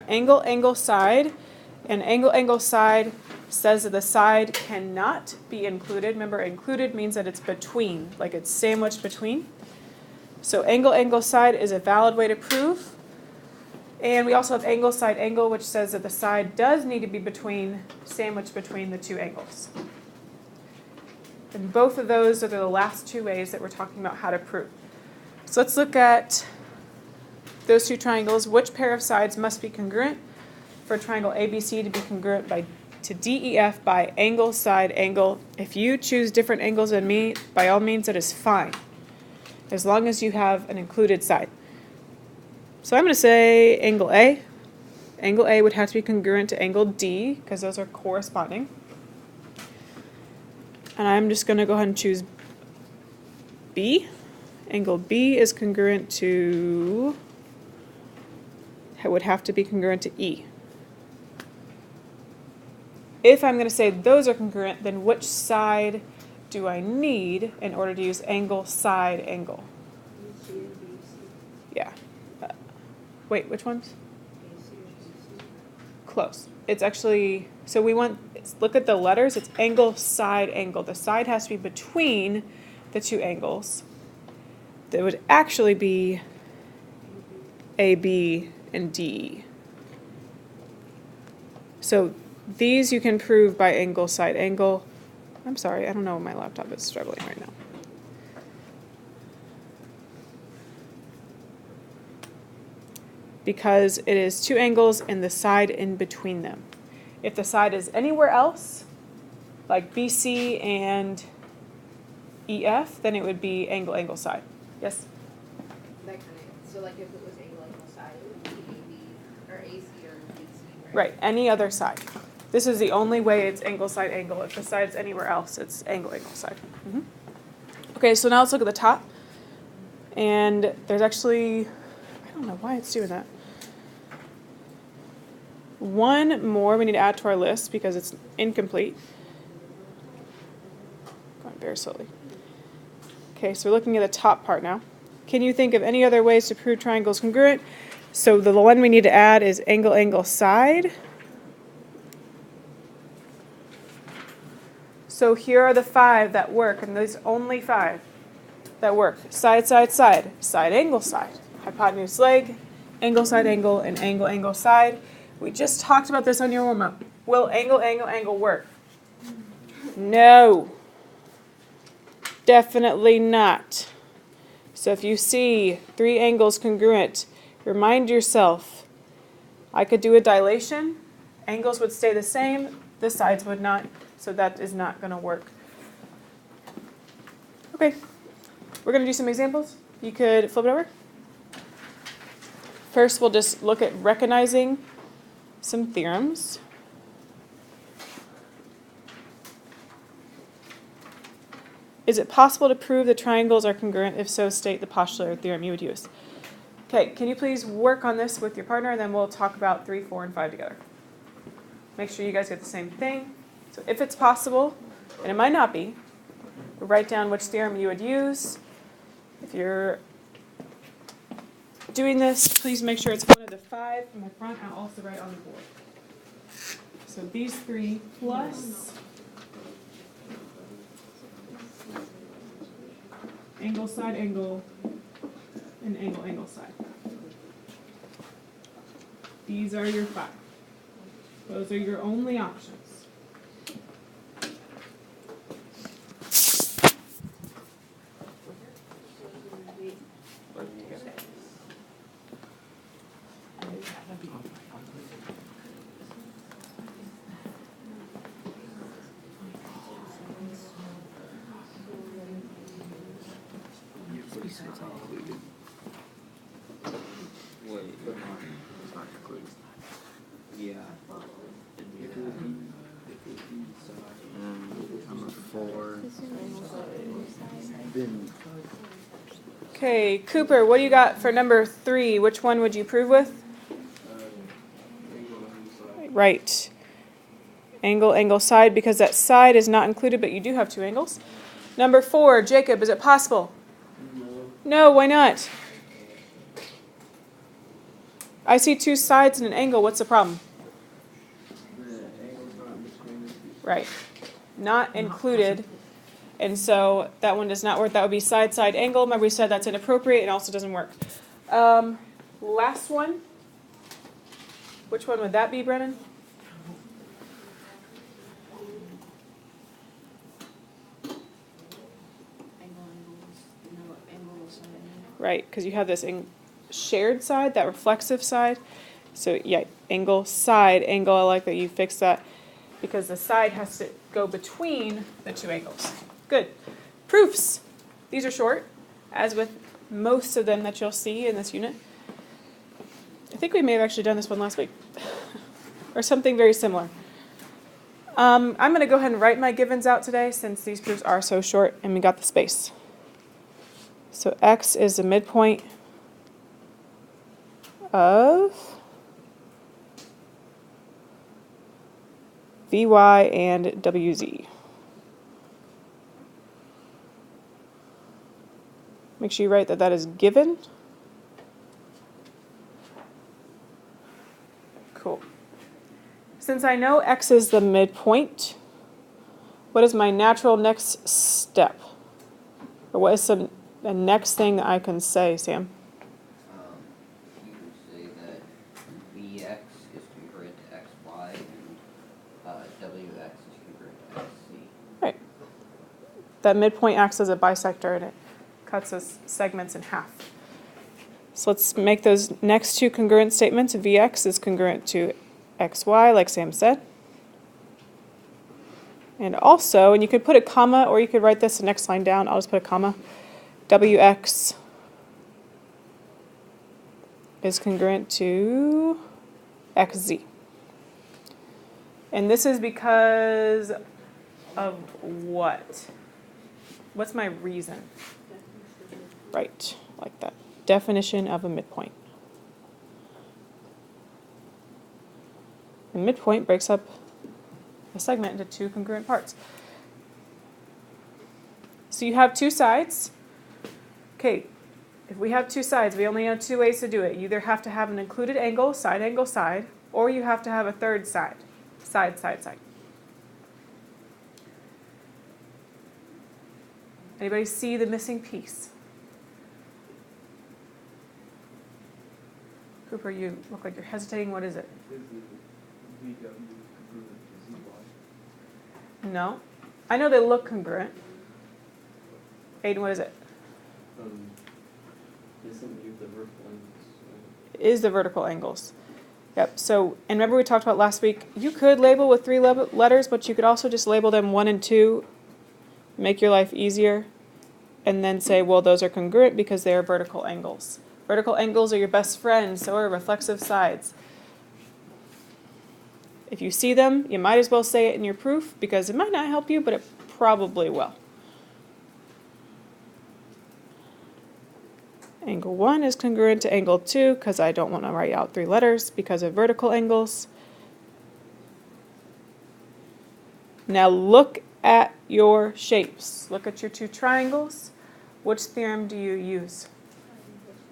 angle, angle, side. And angle, angle, side says that the side cannot be included. Remember, included means that it's between, like it's sandwiched between. So angle, angle, side is a valid way to prove. And we also have angle, side, angle, which says that the side does need to be between, sandwiched between the two angles. And both of those are the last two ways that we're talking about how to prove. So let's look at those two triangles. Which pair of sides must be congruent for a triangle ABC to be congruent to DEF by angle, side, angle? If you choose different angles than me, by all means, that is fine, as long as you have an included side. So I'm going to say angle A. Angle A would have to be congruent to angle D, because those are corresponding. And I'm just going to go ahead and choose B. Angle B is congruent to, it would have to be congruent to E. If I'm going to say those are congruent, then which side do I need in order to use angle, side, angle? Yeah. Wait, which ones? Close. It's actually, so we want, look at the letters, it's angle, side, angle. The side has to be between the two angles. That would actually be AB and DE. So these you can prove by angle, side, angle. I'm sorry, I don't know, my laptop is struggling right now. Because it is two angles and the side in between them. If the side is anywhere else, like BC and EF, then it would be angle, angle, side. Yes? That kind of, so like if it was angle, angle, side, it would be AB or AC or BC, right? Right, any other side. This is the only way it's angle, side, angle. If the side's anywhere else, it's angle, angle, side. Mm-hmm. Okay, so now let's look at the top. And there's actually, I don't know why it's doing that. One more we need to add to our list because it's incomplete. Going very slowly. Okay, so we're looking at the top part now. Can you think of any other ways to prove triangles congruent? So the one we need to add is angle, angle, side. So here are the 5 that work, and there's only 5 that work. Side, side, side. Side, angle, side. Hypotenuse, leg, angle, side, angle, and angle, angle, side. We just talked about this on your warm-up. Will angle, angle, angle work? No. Definitely not. So if you see 3 angles congruent, remind yourself, I could do a dilation, angles would stay the same, the sides would not, so that is not going to work. Okay, we're going to do some examples. You could flip it over. First, we'll just look at recognizing some theorems. Is it possible to prove the triangles are congruent? If so, state the postulate or theorem you would use. Okay, can you please work on this with your partner, and then we'll talk about 3, 4, and 5 together. Make sure you guys get the same thing. So if it's possible, and it might not be, write down which theorem you would use. If you're doing this, please make sure it's one of the 5 from the front. I'll also write on the board. So these 3 plus angle, side, angle, and angle, angle, side. These are your 5. Those are your only options. Okay, Cooper, what do you got for number 3? Which one would you prove with? Right. Angle, angle, side, because that side is not included, but you do have 2 angles. Number 4, Jacob, is it possible? No, why not? I see two sides and an angle. What's the problem? Right. Not included. And so that one does not work. That would be side, side, angle. Remember we said that's inappropriate and also doesn't work. Last one. Which one would that be, Brennan? Right, because you have this shared side, that reflexive side. So yeah, angle, side, angle. I like that you fixed that because the side has to go between the two angles. Good. Proofs. These are short, as with most of them that you'll see in this unit. I think we may have actually done this one last week or something very similar. I'm going to go ahead and write my givens out today since these proofs are so short and we got the space. So x is the midpoint of Vy and Wz. Make sure you write that that is given. Cool. Since I know x is the midpoint, what is my natural next step? Or what is the next thing that I can say, Sam? You can say that Vx is congruent to xy and Wx is congruent to xc. Right. That midpoint acts as a bisector and it cuts those segments in half. So let's make those next two congruent statements. Vx is congruent to xy, like Sam said. And also, and you could put a comma, or you could write this the next line down. I'll just put a comma. Wx is congruent to xz. And this is because of what? What's my reason? Right, like that. Definition of a midpoint. And midpoint breaks up a segment into two congruent parts. So you have two sides. Okay, if we have two sides, we only have two ways to do it. You either have to have an included angle, side, or you have to have a third side, side. Anybody see the missing piece? Cooper, you look like you're hesitating. What is it? No. I know they look congruent. Aiden, what is it? Is the vertical angles. Yep. So, and remember we talked about last week, you could label with 3 letters, but you could also just label them 1 and 2, make your life easier, and then say, well, those are congruent because they are vertical angles. Vertical angles are your best friend, so are reflexive sides. If you see them, you might as well say it in your proof because it might not help you, but it probably will. Angle 1 is congruent to angle 2 because I don't want to write out 3 letters because of vertical angles. Now look at your shapes. Look at your two triangles. Which theorem do you use?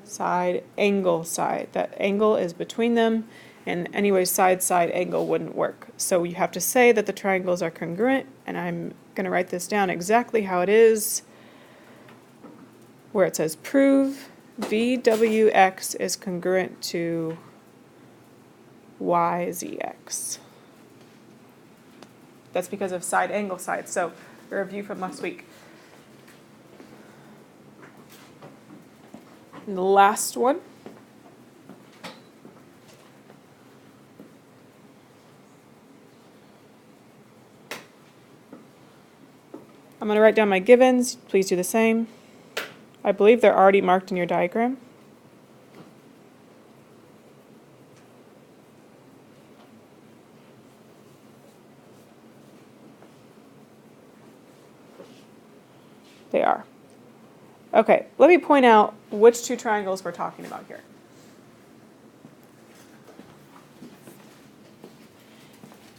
Side, angle, side. That angle is between them, and anyway, side, angle wouldn't work. So you have to say that the triangles are congruent, and I'm going to write this down exactly how it is, where it says prove VWX is congruent to YZX. That's because of side, angle, side. So a review from last week. And the last one. I'm going to write down my givens. Please do the same. I believe they're already marked in your diagram. They are. Okay, let me point out which two triangles we're talking about here.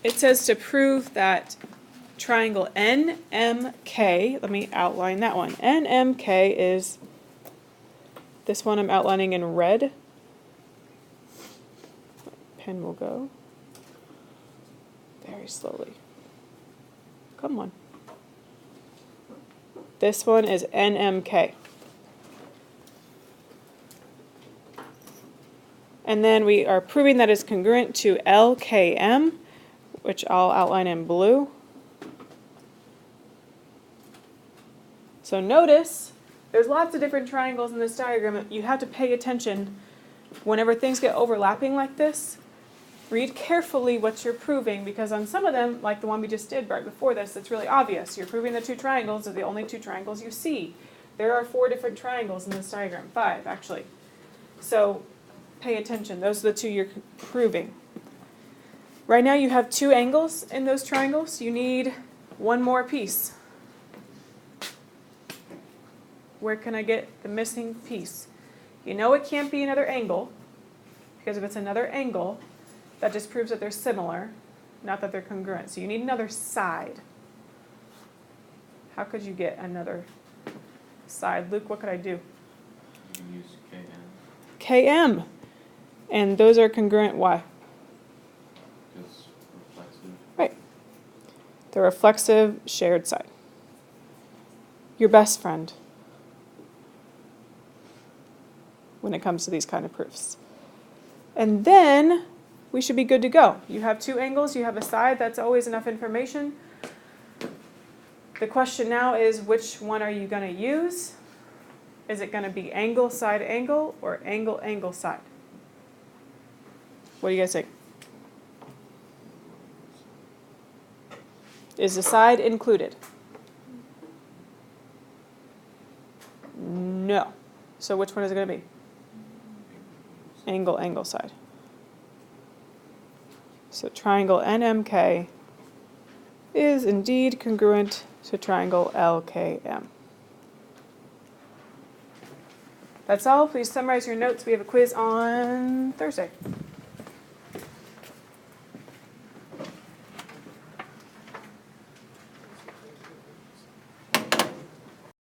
It says to prove that triangle NMK, let me outline that one. NMK is this one I'm outlining in red. pen will go very slowly. Come on. This one is NMK. And then we are proving that it's congruent to LKM, which I'll outline in blue. So notice, there's lots of different triangles in this diagram. You have to pay attention whenever things get overlapping like this. Read carefully what you're proving, because on some of them, like the one we just did right before this, it's really obvious. You're proving the two triangles are the only two triangles you see. There are 4 different triangles in this diagram, 5 actually. So pay attention, those are the 2 you're proving. Right now you have 2 angles in those triangles. You need 1 more piece. Where can I get the missing piece? You know it can't be another angle, because if it's another angle, that just proves that they're similar, not that they're congruent. So you need another side. How could you get another side? Luke, what could I do? You can use KN. KM. And those are congruent, why? It's reflexive. Right. The reflexive shared side. Your best friend when it comes to these kind of proofs. And then we should be good to go. You have 2 angles, you have a side, that's always enough information. The question now is, which one are you going to use? Is it going to be angle, side, angle, or angle, angle, side? What do you guys think? Is the side included? No. So which one is it going to be? Angle, angle, side. So triangle NMK is indeed congruent to triangle LKM. That's all. Please summarize your notes. We have a quiz on Thursday.